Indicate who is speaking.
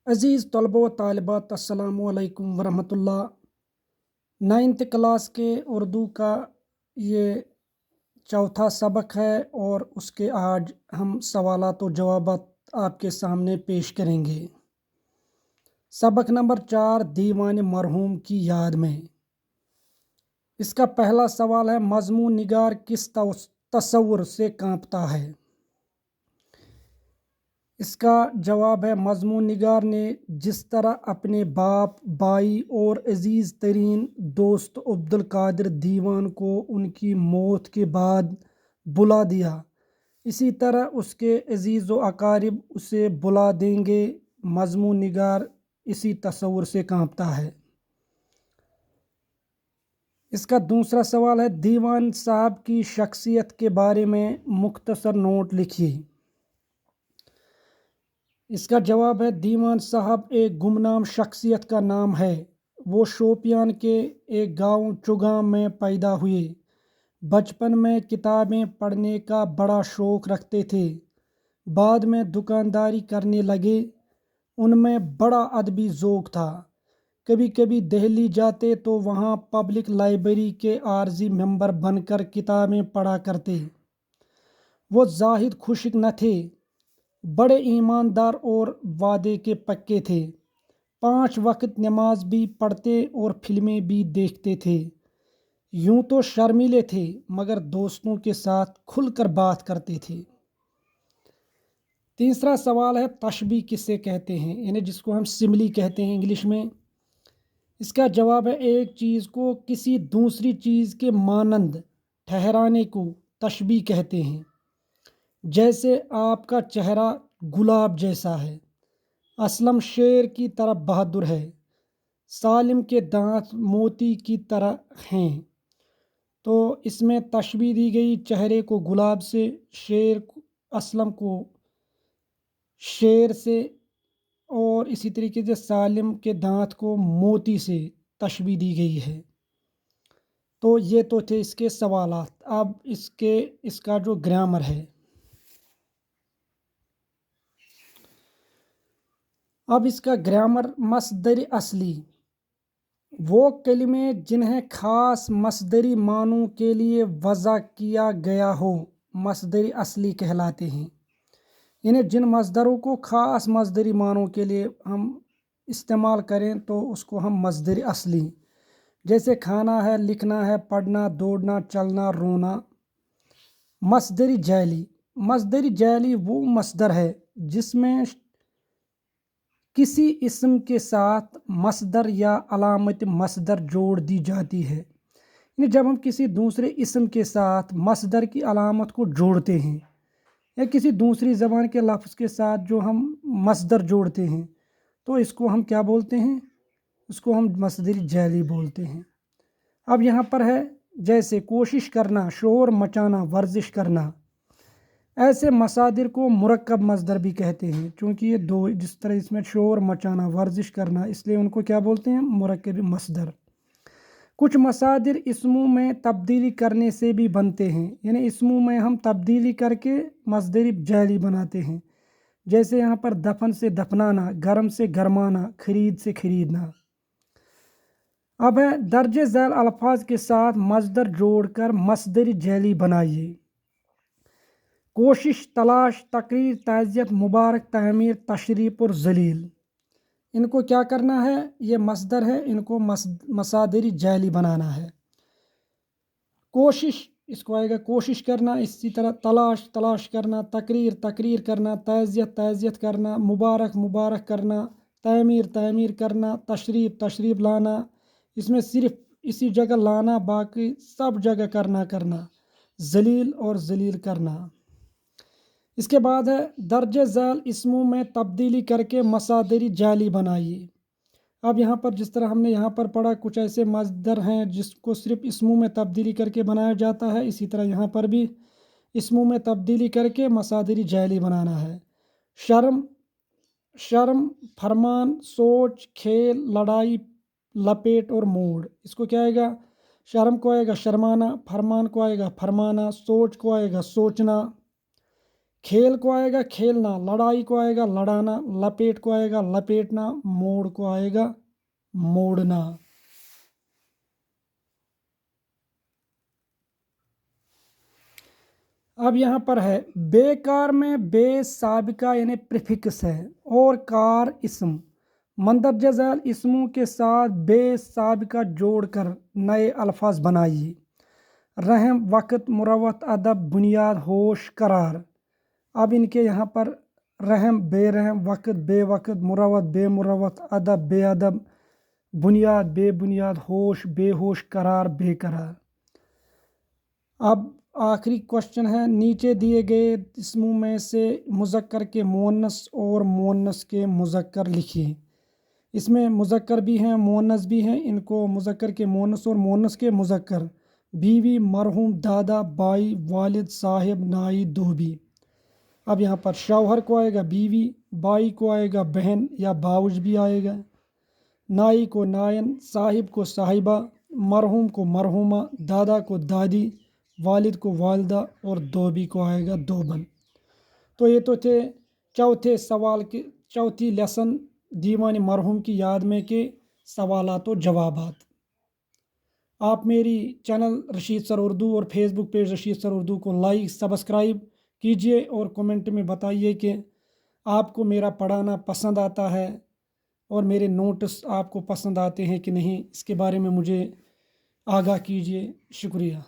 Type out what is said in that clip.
Speaker 1: अज़ीज़ तलबा व तालिबात अस्सलामु अलैकुम वरहमतुल्लाह। 9th क्लास के उर्दू का ये चौथा सबक है और उसके आज हम सवालात व जवाबात आपके सामने पेश करेंगे। सबक नंबर 4 दीवान मरहूम की याद में। इसका पहला सवाल है, मज़मून निगार किस तसव्वुर से कांपता है। इसका जवाब है, मज़मून निगार ने जिस तरह अपने बाप, भाई और अजीज़ तरीन दोस्त अब्दुल कादिर दीवान को उनकी मौत के बाद बुला दिया, इसी तरह उसके अजीज़ व अकारिब उसे बुला देंगे। मज़मून निगार इसी तसव्वुर से कांपता है। इसका दूसरा सवाल है, दीवान साहब की शख्सियत के बारे में मुख्तसर नोट लिखिए। इसका जवाब है, दीवान साहब एक गुमनाम शख्सियत का नाम है। वो शोपियान के एक गांव चुगाम में पैदा हुए। बचपन में किताबें पढ़ने का बड़ा शौक़ रखते थे। बाद में दुकानदारी करने लगे। उनमें बड़ा अदबी ज़ौक़ था। कभी कभी दिल्ली जाते तो वहाँ पब्लिक लाइब्रेरी के आर्जी मेंबर बनकर किताबें पढ़ा करते। वो ज़ाहिद खुश्क न थे, बड़े ईमानदार और वादे के पक्के थे। 5 वक्त नमाज भी पढ़ते और फिल्में भी देखते थे। यूं तो शर्मीले थे मगर दोस्तों के साथ खुलकर बात करते थे। तीसरा सवाल है, तशबीह किसे कहते हैं, यानी जिसको हम सिमली कहते हैं इंग्लिश में। इसका जवाब है, एक चीज़ को किसी दूसरी चीज़ के मानंद ठहराने को तशबीह कहते हैं। जैसे आपका चेहरा गुलाब जैसा है, असलम शेर की तरह बहादुर है, सालिम के दांत मोती की तरह हैं। तो इसमें तशबीह दी गई चेहरे को गुलाब से, असलम को शेर से और इसी तरीके से सालिम के दांत को मोती से तशबीह दी गई है। तो ये तो थे इसके सवालात। अब इसका जो ग्रामर है, अब इसका ग्रामर, मसदरी असली वो कलिमे जिन्हें ख़ास मसदरी मानों के लिए वज़ा किया गया हो, मसदरी असली कहलाते हैं। यानी जिन मसदरों को ख़ास मसदरी मानों के लिए हम इस्तेमाल करें तो उसको हम मसदरी असली, जैसे खाना है, लिखना है, पढ़ना, दौड़ना, चलना, रोना। मसदरी जैली वो मसदर है जिसमें किसी इस्म के साथ मसदर या अलामत मसदर जोड़ दी जाती है। यानी जब हम किसी दूसरे इस्म के साथ मसदर की अलामत को जोड़ते हैं या किसी दूसरी ज़बान के लफ्ज़ के साथ जो हम मसदर जोड़ते हैं तो इसको हम क्या बोलते हैं, इसको हम मसदरी जैली बोलते हैं। अब यहाँ पर है, जैसे कोशिश करना, शोर मचाना, वर्जिश करना। ऐसे मसादिर को मुरक्कब मसदर भी कहते हैं, क्योंकि ये दो, जिस तरह इसमें शोर मचाना, वर्जिश करना, इसलिए उनको क्या बोलते हैं, मुरक्कब मसदर। कुछ मसादिर इस्मों में तब्दीली करने से भी बनते हैं, यानी इस्मों में हम तब्दीली करके मसदरी जैली बनाते हैं। जैसे यहाँ पर दफन से दफनाना, गरम से गरमाना, खरीद से खरीदना। अब है, दर्जे झैल अल्फाज के साथ मसदर जोड़कर मसदरी जैली बनाइए। कोशिश, तलाश, तकरीर, ताज़ियत, मुबारक, तहमीर, तशरीफ़ और जलील। इनको क्या करना है, ये मसदर है, इनको मसादरी जैली बनाना है। कोशिश, इसको आएगा कोशिश करना। इसी तरह तलाश करना, तकरीर करना, ताज़ियत करना, मुबारक करना, तहमीर करना, तशरीफ़ लाना। इसमें सिर्फ इसी जगह लाना, बाकी सब जगह करना। जलील और जलील करना। इसके बाद है, दर्जे झैल इस्मों में तब्दीली करके मसादरी जाली बनाइए। अब यहाँ पर जिस तरह हमने यहाँ पर पढ़ा, कुछ ऐसे मसदर हैं जिसको सिर्फ इस्मों में तब्दीली करके बनाया जाता है, इसी तरह यहाँ पर भी इस्मों में तब्दीली करके मसादरी जाली बनाना है। शर्म, फरमान, सोच, खेल, लड़ाई, लपेट और मोड़। इसको क्या आएगा, शर्म को आएगा शर्माना, फरमान को आएगा फरमाना, सोच को आएगा सोचना, खेल को आएगा खेलना, लड़ाई को आएगा लड़ाना, लपेट को आएगा लपेटना, मोड़ को आएगा मोड़ना। अब यहाँ पर है बेकार में बे साबिका यानी प्रीफिक्स है और कार इसम, मंदरजा झैल इसमों के साथ बे साबिका जोड़कर नए अल्फाज बनाइए। रहम वक़्त मुरवत अदब बुनियाद होश करार। अब इनके यहाँ पर रहम बेरहम वक़्त बेवक़्त मुरवत बेमुरवत अदब बेअदब बुनियाद बेबुनियाद होश बेहोश करार बेकरार। अब आखिरी क्वेश्चन है, नीचे दिए गए इसमों में से मुज़क्कर के मुअन्नस और मुअन्नस के मुज़क्कर लिखिए। इसमें मुज़क्कर भी हैं मुअन्नस भी हैं, इनको मुज़क्कर के मुअन्नस और मुअन्नस के मुज़क्कर बीवी मरहूम दादा बाई वालिद साहिब नाई धोबी। अब यहाँ पर शौहर को आएगा बीवी, बाई को आएगा बहन या बाउज भी आएगा, नाई को नायन, साहिब को साहिबा, मरहूम को मरहूमा, दादा को दादी, वालिद को वालदा और धोबी को आएगा धोबन। तो ये तो थे चौथे सवाल के चौथी लेसन दीवान मरहूम की याद में के सवालात और जवाबात। आप मेरी चैनल रशीद सर उर्दू और Facebook page Rashid sir Urdu को लाइक सब्सक्राइब कीजिए और कमेंट में बताइए कि आपको मेरा पढ़ाना पसंद आता है और मेरे नोट्स आपको पसंद आते हैं कि नहीं, इसके बारे में मुझे आगाह कीजिए। शुक्रिया।